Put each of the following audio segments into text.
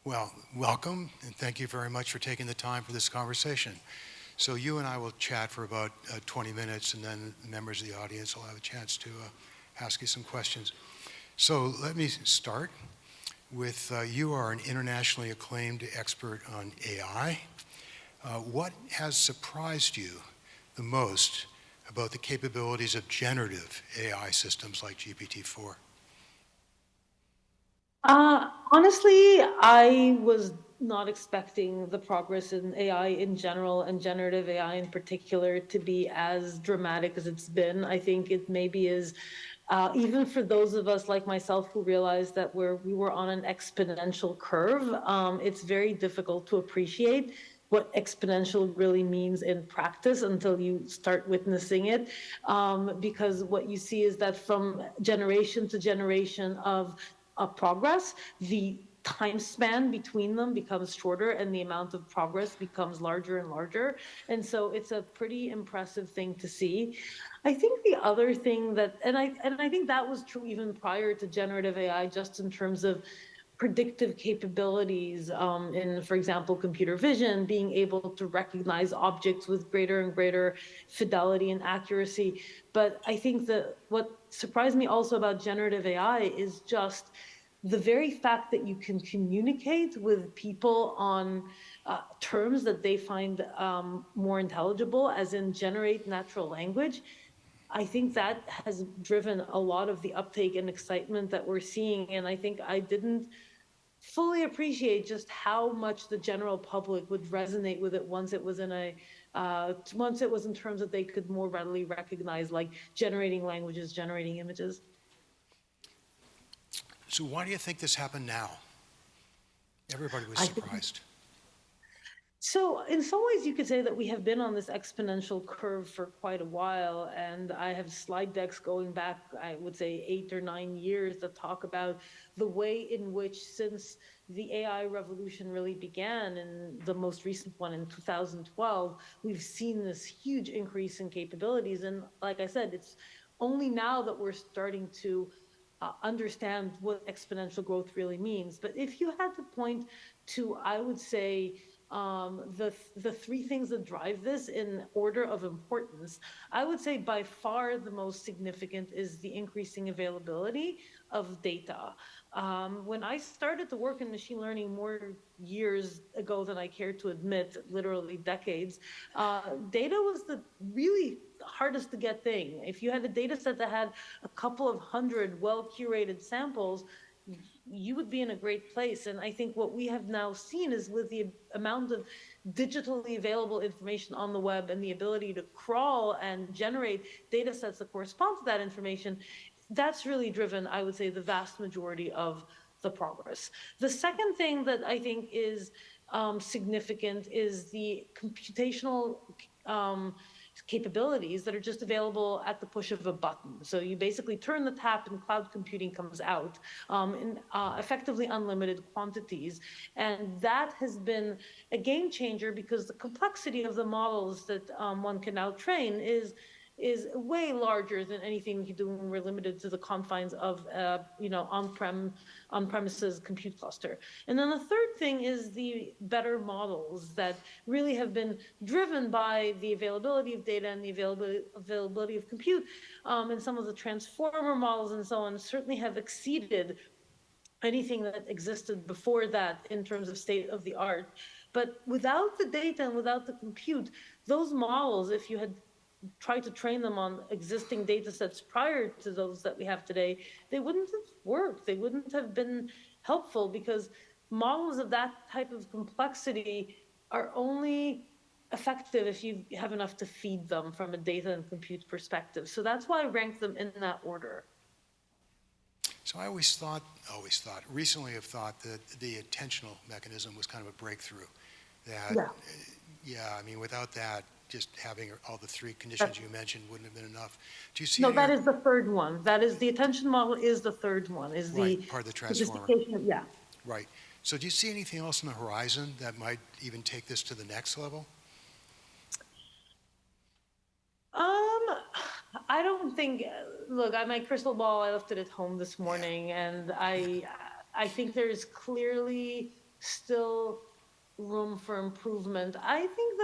Well, welcome, and thank you very much for taking the time for this conversation. So you and I will chat for about 20 minutes, and then members of the audience will have a chance to ask you some questions. So let me start with, you are an internationally acclaimed expert on AI. What has surprised you the most about the capabilities of generative AI systems like GPT-4? Honestly, I was not expecting the progress in AI in general and generative AI in particular to be as dramatic as it's been. I think it maybe is, even for those of us like myself who realized that we were on an exponential curve, it's very difficult to appreciate what exponential really means in practice until you start witnessing it. Because what you see is that from generation to generation of progress, the time span between them becomes shorter and the amount of progress becomes larger and larger. And so it's a pretty impressive thing to see. I think the other thing that, and I think that was true even prior to generative AI, just in terms of predictive capabilities in, for example, computer vision, being able to recognize objects with greater and greater fidelity and accuracy. But I think that what surprised me also about generative AI is just the very fact that you can communicate with people on terms that they find more intelligible, as in generate natural language. I think that has driven a lot of the uptake and excitement that we're seeing. And I think I didn't fully appreciate just how much the general public would resonate with it once it was in terms that they could more readily recognize, like generating languages, generating images. So why do you think this happened now? Everybody was surprised. So in some ways, you could say that we have been on this exponential curve for quite a while, and I have slide decks going back, I would say 8 or 9 years, that talk about the way in which, since the AI revolution really began, and the most recent one in 2012, we've seen this huge increase in capabilities. And like I said, it's only now that we're starting to understand what exponential growth really means. But if you had to point to, I would say, the three things that drive this in order of importance, I would say by far the most significant is the increasing availability of data. When I started to work in machine learning more years ago than I care to admit, literally decades, data was the really hardest to get thing. If you had a data set that had a couple of hundred well-curated samples, you would be in a great place. And I think what we have now seen is, with the amount of digitally available information on the web and the ability to crawl and generate data sets that correspond to that information, that's really driven, I would say, the vast majority of the progress. The second thing that I think is significant is the computational capabilities that are just available at the push of a button. So you basically turn the tap and cloud computing comes out in effectively unlimited quantities. And that has been a game changer, because the complexity of the models that one can now train is way larger than anything we can do when we're limited to the confines of on-premises compute cluster. And then the third thing is the better models that really have been driven by the availability of data and the availability of compute. And some of the transformer models and so on certainly have exceeded anything that existed before that in terms of state of the art. But without the data and without the compute, those models, if you had try to train them on existing data sets prior to those that we have today, they wouldn't have worked. They wouldn't have been helpful, because models of that type of complexity are only effective if you have enough to feed them from a data and compute perspective. So that's why I rank them in that order. So I recently have thought that the attentional mechanism was kind of a breakthrough. That, I mean, without that, just having all the three conditions you mentioned wouldn't have been enough. Do you see? No, that is the third one. That is the attention model. Is the third one? Is the part of the transformer? Yeah. Right. So do you see anything else on the horizon that might even take this to the next level? I don't think. Look, my crystal ball, I left it at home this morning, and I think there's clearly still room for improvement. I think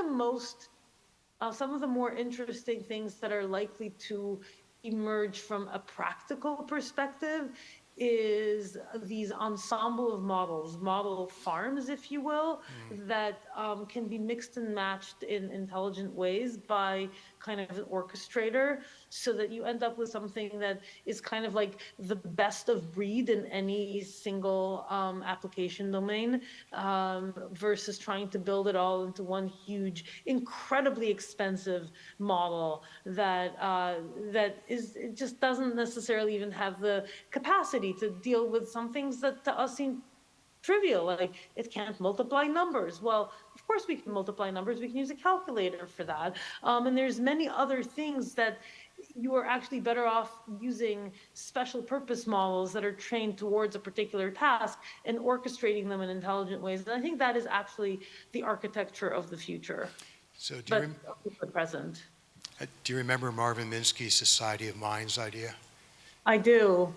some of the more interesting things that are likely to emerge from a practical perspective is these ensemble of models, model farms, if you will, that can be mixed and matched in intelligent ways by kind of an orchestrator, so that you end up with something that is kind of like the best of breed in any single application domain, versus trying to build it all into one huge, incredibly expensive model that it just doesn't necessarily even have the capacity to deal with some things that to us seem trivial, like it can't multiply numbers. Well, of course we can multiply numbers. We can use a calculator for that. And there's many other things that you are actually better off using special purpose models that are trained towards a particular task and orchestrating them in intelligent ways. And I think that is actually the architecture of the future, So but the present. do you remember Marvin Minsky's Society of Minds idea? I do.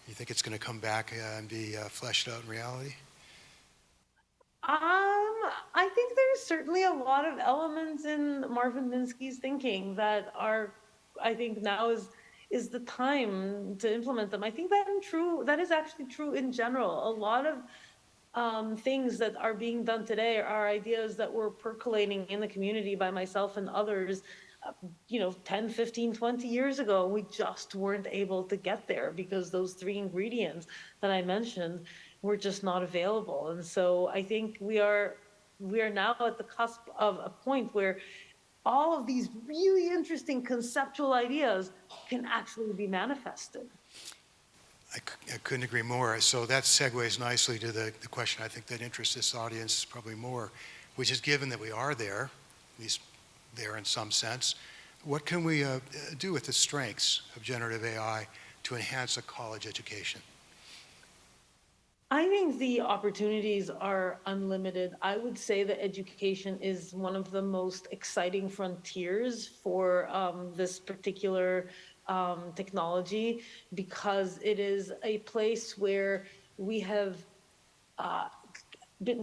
You think it's going to come back and be fleshed out in reality? I think there's certainly a lot of elements in Marvin Minsky's thinking that are, I think now is the time to implement them. I think that is actually true in general. A lot of things that are being done today are ideas that were percolating in the community by myself and others 10, 15, 20 years ago. We just weren't able to get there because those three ingredients that I mentioned were just not available. And so I think we are now at the cusp of a point where all of these really interesting conceptual ideas can actually be manifested. I couldn't agree more. So that segues nicely to the question I think that interests this audience probably more, which is, given that we are there, at least there in some sense, what can we do with the strengths of generative AI to enhance a college education? I think the opportunities are unlimited. I would say that education is one of the most exciting frontiers for this particular technology, because it is a place where we have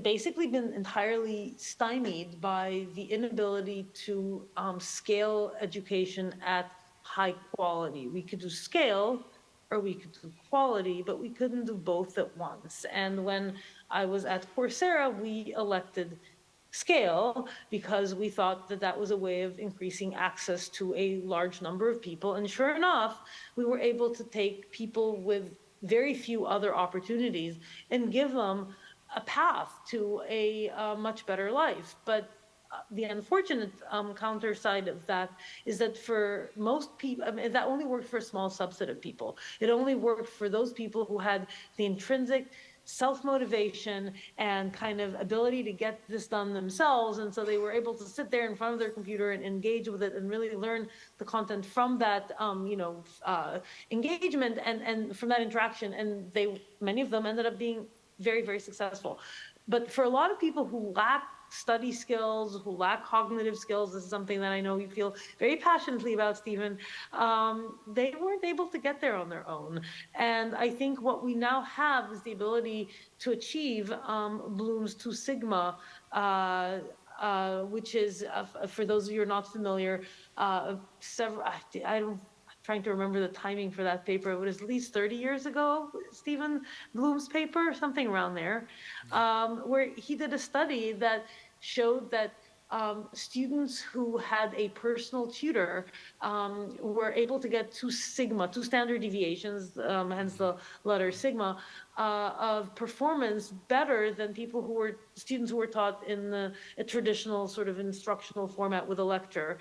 basically been entirely stymied by the inability to scale education at high quality. We could do scale or we could do quality, but we couldn't do both at once. And when I was at Coursera, we elected scale because we thought that that was a way of increasing access to a large number of people. And sure enough, we were able to take people with very few other opportunities and give them a path to a much better life. But the unfortunate counter side of that is that for most people, that only worked for a small subset of people. It only worked for those people who had the intrinsic self-motivation and kind of ability to get this done themselves. And so they were able to sit there in front of their computer and engage with it and really learn the content from that, engagement and from that interaction. And many of them ended up being very, very successful. But for a lot of people who lack study skills, who lack cognitive skills, this is something that I know you feel very passionately about, Stephen, they weren't able to get there on their own. And I think what we now have is the ability to achieve Bloom's 2 Sigma, which is, for those of you who are not familiar, trying to remember the timing for that paper. It was at least 30 years ago, Stephen Bloom's paper, something around there, where he did a study that showed that students who had a personal tutor were able to get 2 standard deviations, hence the letter sigma, of performance better than students who were taught in a traditional sort of instructional format with a lecture.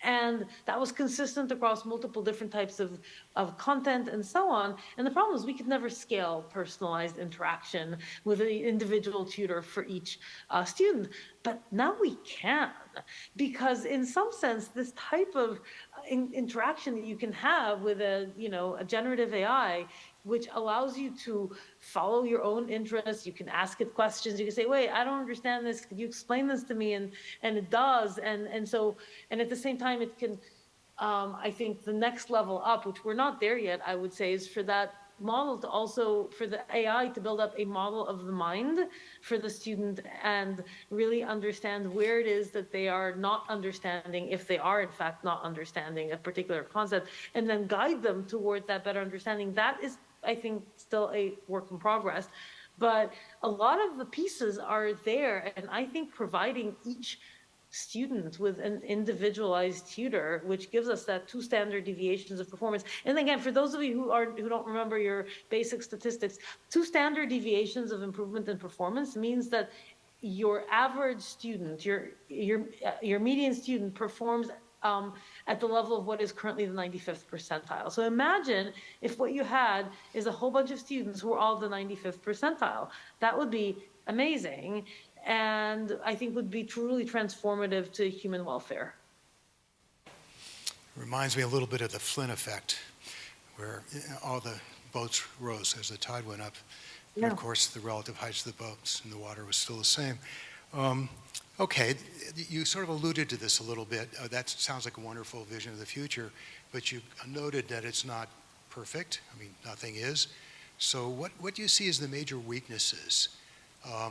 And that was consistent across multiple different types of content and so on. And the problem is we could never scale personalized interaction with an individual tutor for each student. But now we can, because in some sense, this type of interaction that you can have with a generative AI, which allows you to follow your own interests. You can ask it questions. You can say, wait, I don't understand this. Could you explain this to me? And it does. And at the same time, it can, I think the next level up, which we're not there yet, I would say, is for that model to also, for the AI to build up a model of the mind for the student and really understand where it is that they are not understanding, if they are in fact not understanding a particular concept, and then guide them towards that better understanding. That is, I think, still a work in progress. But a lot of the pieces are there, and I think providing each student with an individualized tutor, which gives us that 2 standard deviations of performance. And again, for those of you who don't remember your basic statistics, 2 standard deviations of improvement in performance means that your average student, your median student performs at the level of what is currently the 95th percentile. So imagine if what you had is a whole bunch of students who are all the 95th percentile. That would be amazing, and I think would be truly transformative to human welfare. Reminds me a little bit of the Flynn effect, where all the boats rose as the tide went up. Yeah. And of course, the relative heights of the boats in the water was still the same. Okay, you sort of alluded to this a little bit. That sounds like a wonderful vision of the future, but you noted that it's not perfect. I mean, nothing is. So what do you see as the major weaknesses?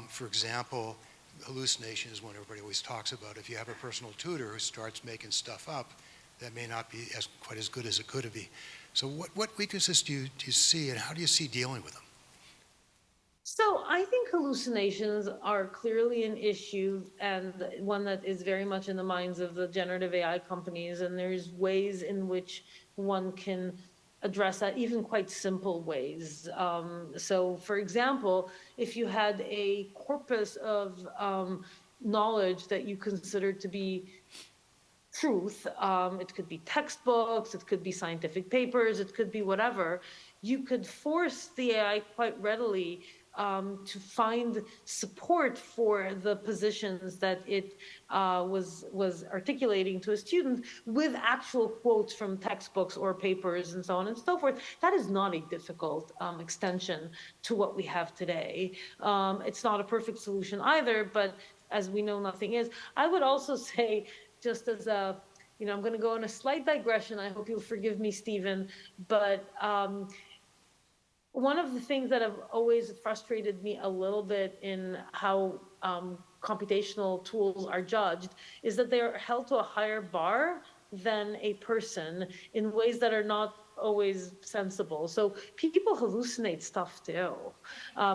For example, hallucination is one everybody always talks about. If you have a personal tutor who starts making stuff up, that may not be quite as good as it could be. So what weaknesses do you see, and how do you see dealing with them? So I think hallucinations are clearly an issue, and one that is very much in the minds of the generative AI companies, and there's ways in which one can address that, even quite simple ways. So for example, if you had a corpus of knowledge that you considered to be truth, it could be textbooks, it could be scientific papers, it could be whatever, you could force the AI quite readily to find support for the positions that it was articulating to a student with actual quotes from textbooks or papers and so on and so forth. That is not a difficult extension to what we have today. It's not a perfect solution either, but as we know, nothing is. I would also say, just as a, I'm going to go on a slight digression. I hope you'll forgive me, Stephen, but one of the things that have always frustrated me a little bit in how computational tools are judged is that they are held to a higher bar than a person in ways that are not always sensible. So people hallucinate stuff too.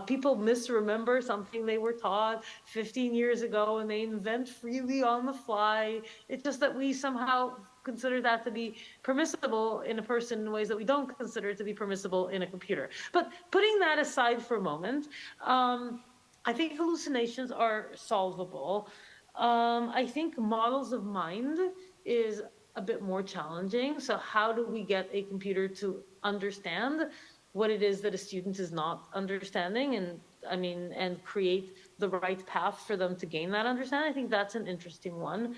People misremember something they were taught 15 years ago, and they invent freely on the fly. It's just that we somehow consider that to be permissible in a person in ways that we don't consider it to be permissible in a computer. But putting that aside for a moment, I think hallucinations are solvable. I think models of mind is a bit more challenging. So how do we get a computer to understand what it is that a student is not understanding, and create the right path for them to gain that understanding? I think that's an interesting one.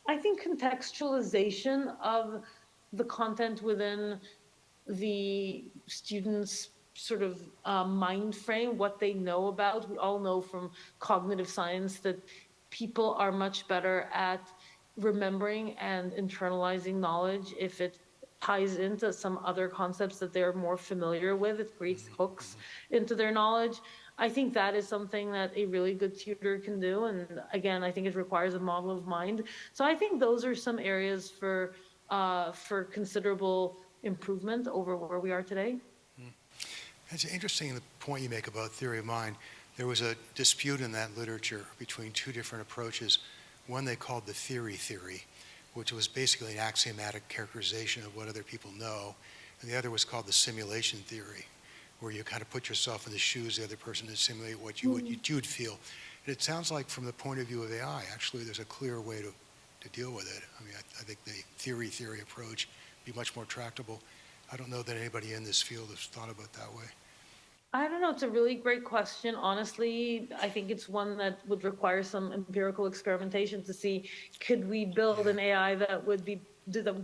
I think contextualization of the content within the students' sort of mind frame, what they know about. We all know from cognitive science that people are much better at remembering and internalizing knowledge if it ties into some other concepts that they're more familiar with. It creates hooks into their knowledge. I think that is something that a really good tutor can do. And again, I think it requires a model of mind. So I think those are some areas for considerable improvement over where we are today. It's interesting the point you make about theory of mind. There was a dispute in that literature between 2 different approaches. One they called the theory, which was basically an axiomatic characterization of what other people know. And the other was called the simulation theory, where you kind of put yourself in the shoes of the other person to simulate what you'd feel. And it sounds like from the point of view of AI, actually there's a clear way to deal with it. I mean, I think the theory approach would be much more tractable. I don't know that anybody in this field has thought about it that way. I don't know. It's a really great question. Honestly, I think it's one that would require some empirical experimentation to see, could we build an AI that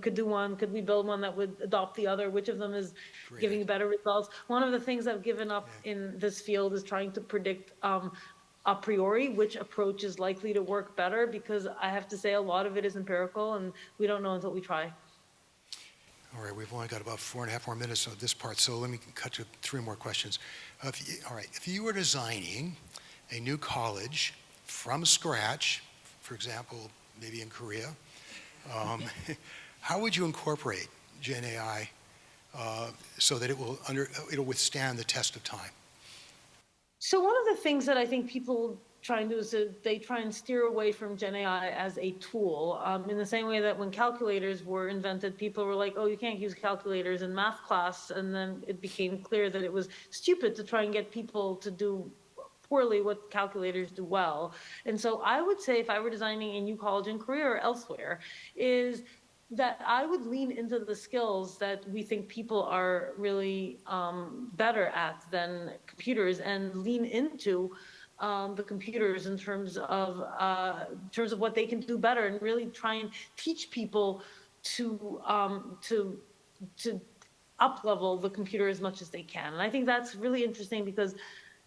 could do one? Could we build one that would adopt the other? Which of them is giving better results? One of the things I've given up in this field is trying to predict a priori which approach is likely to work better, because I have to say a lot of it is empirical and we don't know until we try. All right, we've only got about 4.5 more minutes of this part, so let me cut to 3 more questions. All right, if you were designing a new college from scratch, for example, maybe in Korea, how would you incorporate Gen AI so that it'll withstand the test of time? So one of the things that I think people try and do is that they try and steer away from Gen AI as a tool, in the same way that when calculators were invented, people were like, oh, you can't use calculators in math class. And then it became clear that it was stupid to try and get people to do poorly what calculators do well. And so I would say, if I were designing a new college in Korea or elsewhere, is that I would lean into the skills that we think people are really better at than computers, and lean into the computers in terms of what they can do better, and really try and teach people to up level the computer as much as they can. And I think that's really interesting, because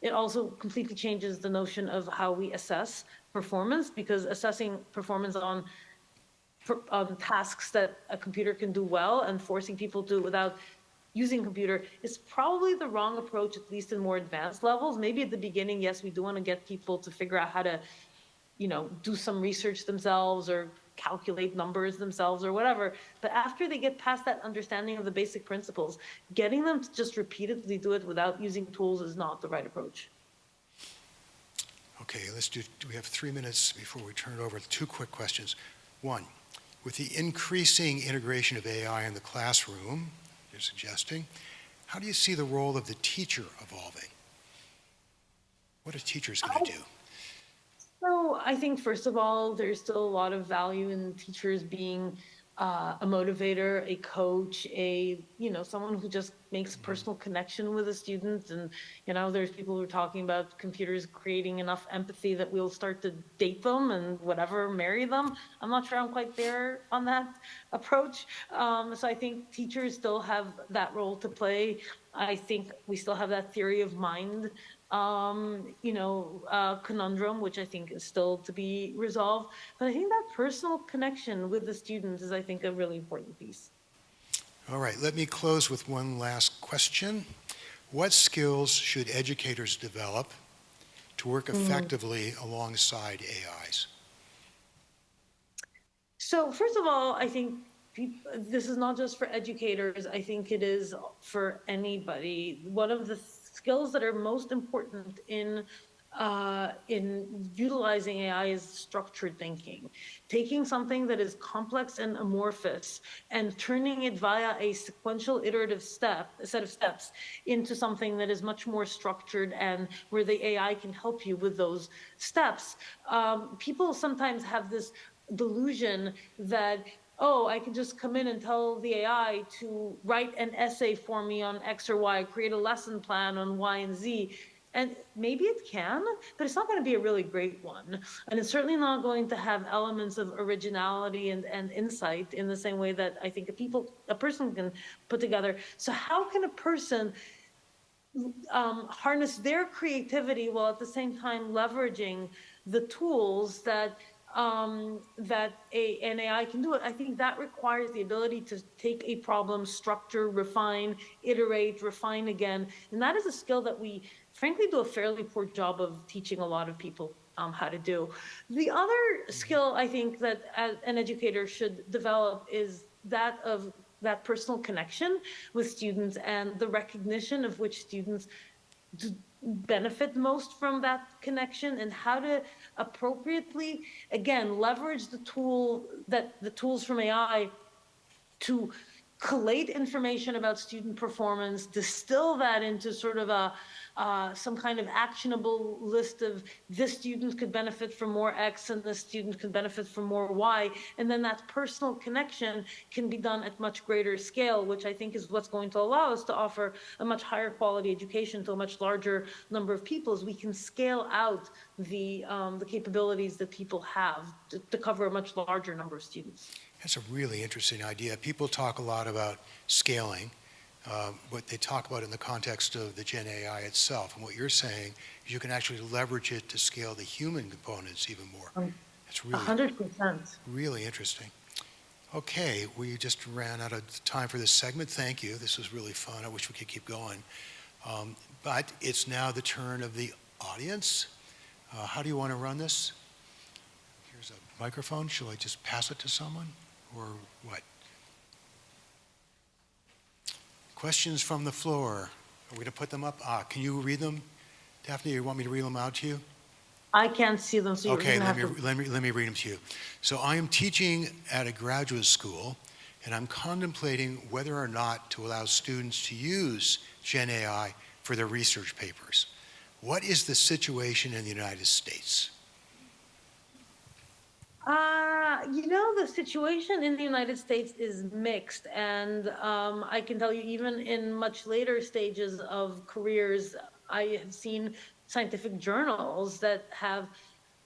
it also completely changes the notion of how we assess performance, because assessing performance on tasks that a computer can do well and forcing people to without using a computer is probably the wrong approach, at least in more advanced levels. Maybe at the beginning, yes, we do want to get people to figure out how to, do some research themselves or calculate numbers themselves or whatever. But after they get past that understanding of the basic principles, getting them to just repeatedly do it without using tools is not the right approach. Okay, we have 3 minutes before we turn it over. 2 quick questions. 1, with the increasing integration of AI in the classroom, you're suggesting, how do you see the role of the teacher evolving? What are teachers going to do? So I think, first of all, there's still a lot of value in teachers being a motivator, a coach, someone who just makes personal connection with a student. And, there's people who are talking about computers creating enough empathy that we'll start to date them and whatever, marry them. I'm not sure I'm quite there on that approach. So I think teachers still have that role to play. I think we still have that theory of mind conundrum, which I think is still to be resolved. But I think that personal connection with the students is, I think, a really important piece. All right, let me close with one last question. What skills should educators develop to work effectively alongside AIs? So first of all, I think this is not just for educators. I think it is for anybody. One of the skills that are most important in utilizing AI is structured thinking. Taking something that is complex and amorphous and turning it via a sequential iterative set of steps into something that is much more structured, and where the AI can help you with those steps. People sometimes have this delusion that, oh, I can just come in and tell the AI to write an essay for me on X or Y, create a lesson plan on Y and Z. And maybe it can, but it's not going to be a really great one. And it's certainly not going to have elements of originality and insight in the same way that I think a person can put together. So how can a person harness their creativity while at the same time leveraging the tools that an AI can do it? I think that requires the ability to take a problem, structure, refine, iterate, refine again. And that is a skill that we frankly do a fairly poor job of teaching a lot of people how to do. The other skill I think that an educator should develop is that of that personal connection with students, and the recognition of which students benefit most from that connection, and how to appropriately, again, leverage the tools from AI to collate information about student performance, distill that into sort of some kind of actionable list of this student could benefit from more X and this student could benefit from more Y. And then that personal connection can be done at much greater scale, which I think is what's going to allow us to offer a much higher quality education to a much larger number of people, as we can scale out the capabilities that people have to cover a much larger number of students. That's a really interesting idea. People talk a lot about scaling, what they talk about in the context of the Gen AI itself. And what you're saying is you can actually leverage it to scale the human components even more. It's really 100%. Really interesting. Okay, we just ran out of time for this segment. Thank you. This was really fun. I wish we could keep going. But it's now the turn of the audience. How do you want to run this? Here's a microphone. Shall I just pass it to someone or what? Questions from the floor. Are we going to put them up? Can you read them? Daphne, you want me to read them out to you? I can't see them, so you're Okay, going to have to... let me read them to you. So I am teaching at a graduate school, and I'm contemplating whether or not to allow students to use Gen AI for their research papers. What is the situation in the United States? The situation in the United States is mixed, and I can tell you, even in much later stages of careers, I have seen scientific journals that have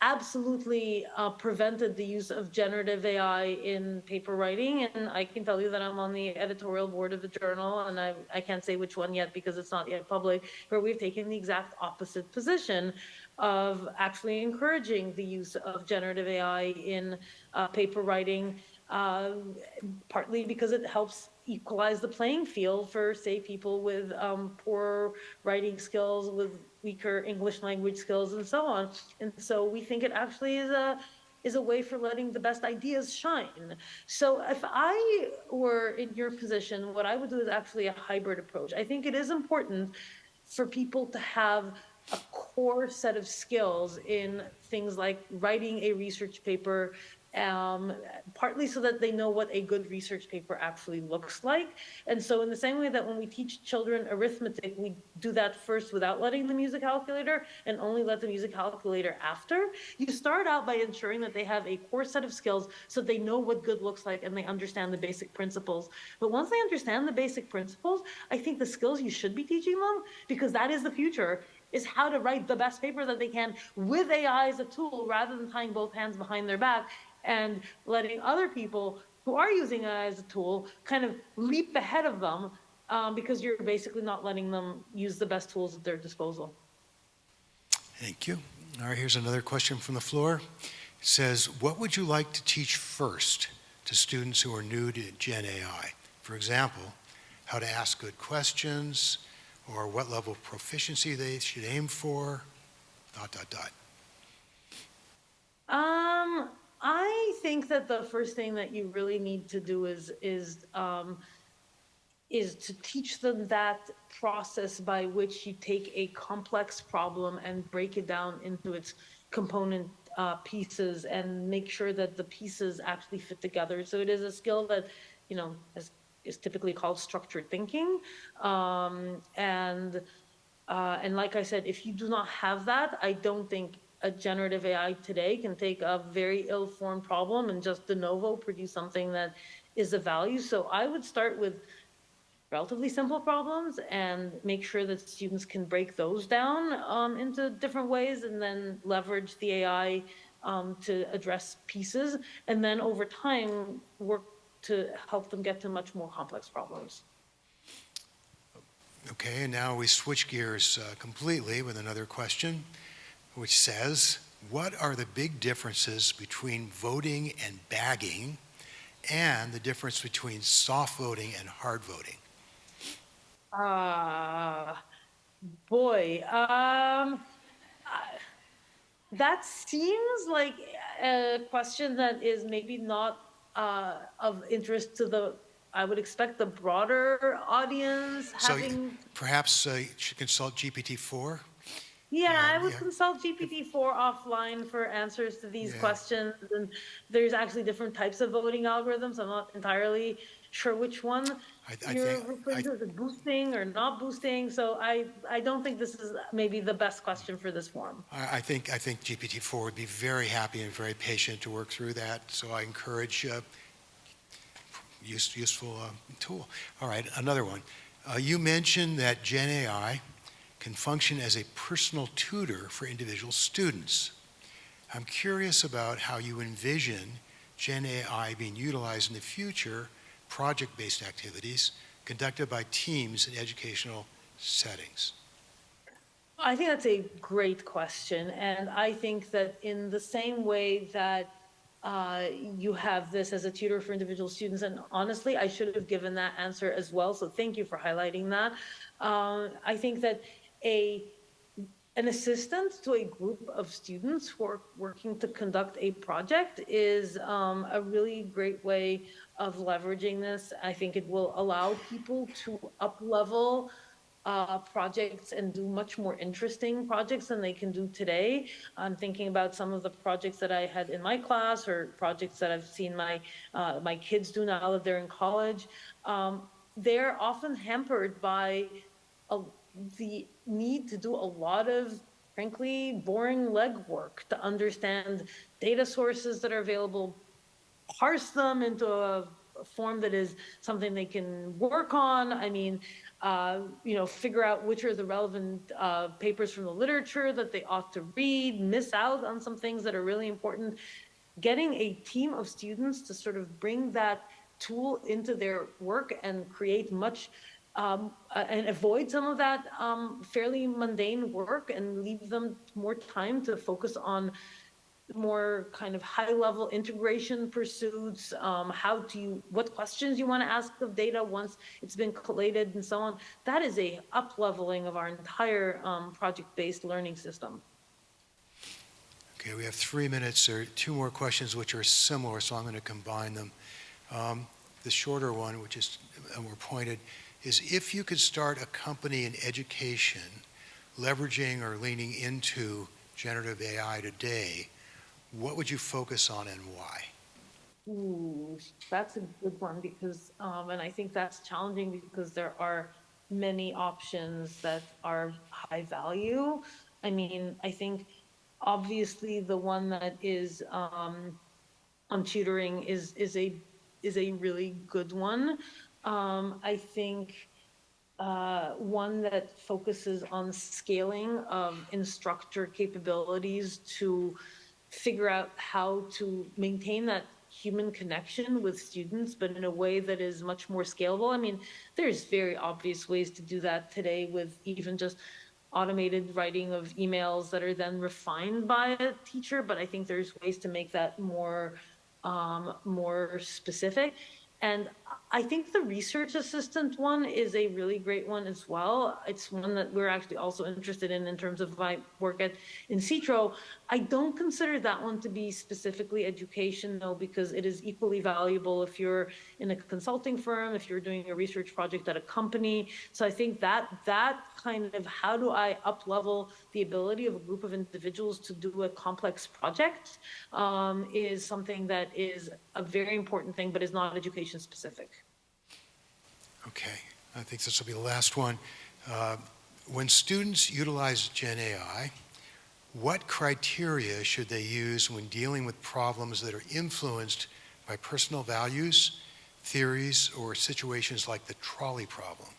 absolutely prevented the use of generative AI in paper writing. And I can tell you that I'm on the editorial board of the journal, and I can't say which one yet because it's not yet public, where we've taken the exact opposite position of actually encouraging the use of generative AI in paper writing, partly because it helps equalize the playing field for, say, people with poor writing skills, with weaker English language skills, and so on. And so we think it actually is a way for letting the best ideas shine. So if I were in your position, what I would do is actually a hybrid approach. I think it is important for people to have a core set of skills in things like writing a research paper, partly so that they know what a good research paper actually looks like. And so in the same way that when we teach children arithmetic, we do that first without letting them use a calculator and only let them use a calculator after, you start out by ensuring that they have a core set of skills so they know what good looks like and they understand the basic principles. But once they understand the basic principles, I think the skills you should be teaching them, because that is the future, is how to write the best paper that they can with AI as a tool, rather than tying both hands behind their back and letting other people who are using AI as a tool kind of leap ahead of them, because you're basically not letting them use the best tools at their disposal. Thank you. All right, here's another question from the floor. It says, what would you like to teach first to students who are new to Gen AI? For example, how to ask good questions, or what level of proficiency they should aim for, ... I think that the first thing that you really need to do is to teach them that process by which you take a complex problem and break it down into its component pieces and make sure that the pieces actually fit together. So it is a skill that, is typically called structured thinking. And like I said, if you do not have that, I don't think a generative AI today can take a very ill-formed problem and just de novo produce something that is of value. So I would start with relatively simple problems and make sure that students can break those down into different ways, and then leverage the AI to address pieces, and then over time work to help them get to much more complex problems. Okay, and now we switch gears completely with another question, which says, what are the big differences between voting and bagging, and the difference between soft voting and hard voting? Boy, that seems like a question that is maybe not of interest to I would expect the broader audience having... So perhaps you should consult GPT-4? Yeah, I would consult GPT-4 offline for answers to these questions. And there's actually different types of voting algorithms. I'm not entirely sure which one you're referring to. Is it boosting or not boosting? So I don't think this is maybe the best question for this forum. I think GPT-4 would be very happy and very patient to work through that. So I encourage useful tool. All right, another one. You mentioned that Gen AI can function as a personal tutor for individual students. I'm curious about how you envision Gen AI being utilized in the future, project-based activities conducted by teams in educational settings. I think that's a great question. And I think that in the same way that you have this as a tutor for individual students. And honestly, I should have given that answer as well. So thank you for highlighting that. I think that an assistant to a group of students who are working to conduct a project is a really great way of leveraging this. I think it will allow people to up-level projects and do much more interesting projects than they can do today. I'm thinking about some of the projects that I had in my class or projects that I've seen my kids do now that they're in college. They're often hampered by the need to do a lot of, frankly, boring legwork to understand data sources that are available, parse them into a form that is something they can work on. I mean, figure out which are the relevant papers from the literature that they ought to read, miss out on some things that are really important. Getting a team of students to sort of bring that tool into their work and create much and avoid some of that fairly mundane work and leave them more time to focus on more kind of high-level integration pursuits, what questions you want to ask of data once it's been collated and so on. That is a up-leveling of our entire project-based learning system. Okay, we have 3 minutes. There are 2 more questions which are similar, so I'm going to combine them. The shorter one, which is more pointed, is if you could start a company in education leveraging or leaning into generative AI today, what would you focus on and why? Ooh, that's a good one because, and I think that's challenging because there are many options that are high value. I mean, I think obviously the one that is on tutoring is a really good one. I think one that focuses on scaling of instructor capabilities to figure out how to maintain that human connection with students, but in a way that is much more scalable. I mean, there's very obvious ways to do that today with even just automated writing of emails that are then refined by a teacher, but I think there's ways to make that more specific. And I think the research assistant one is a really great one as well. It's one that we're actually also interested in terms of my work at Insitro. I don't consider that one to be specifically education, though, because it is equally valuable if you're in a consulting firm, if you're doing a research project at a company. So I think that kind of how do I up-level the ability of a group of individuals to do a complex project is something that is a very important thing, but is not education specific. Okay, I think this will be the last one. When students utilize Gen AI, what criteria should they use when dealing with problems that are influenced by personal values, theories, or situations like the trolley problem?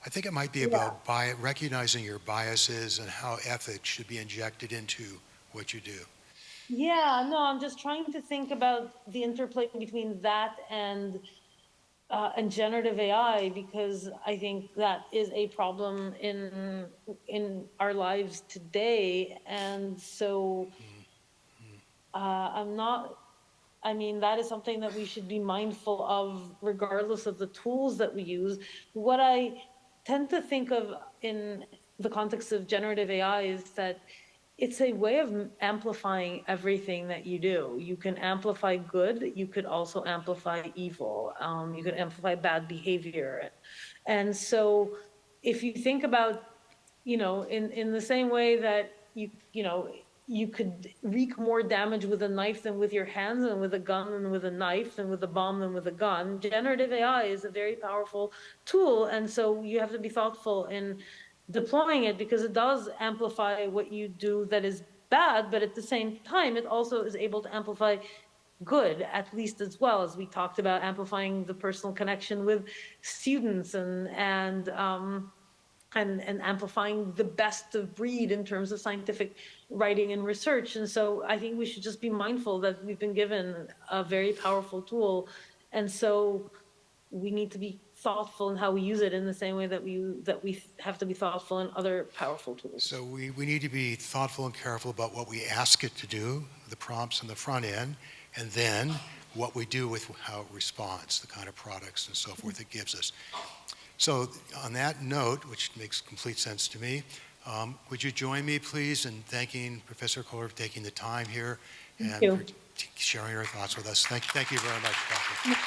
I think it might be about recognizing your biases and how ethics should be injected into what you do. Yeah, no, I'm just trying to think about the interplay between that and generative AI, because I think that is a problem in our lives today. And so I mean, that is something that we should be mindful of regardless of the tools that we use. What I tend to think of in the context of generative AI is that it's a way of amplifying everything that you do. You can amplify good, you could also amplify evil, you could amplify bad behavior. And so if you think about, in the same way that you could wreak more damage with a knife than with your hands, and with a gun than with a knife, and with a bomb than with a gun. Generative AI is a very powerful tool, and so you have to be thoughtful in deploying it because it does amplify what you do that is bad, but at the same time, it also is able to amplify good, at least as well, as we talked about amplifying the personal connection with students and amplifying the best of breed in terms of scientific writing and research. And so I think we should just be mindful that we've been given a very powerful tool. And so we need to be thoughtful in how we use it in the same way that we have to be thoughtful in other powerful tools. So we need to be thoughtful and careful about what we ask it to do, the prompts on the front end, and then what we do with how it responds, the kind of products and so forth it gives us. So on that note, which makes complete sense to me, would you join me, please, in thanking Professor Koller for taking the time here and for sharing her thoughts with us. Thank you very much, Dr.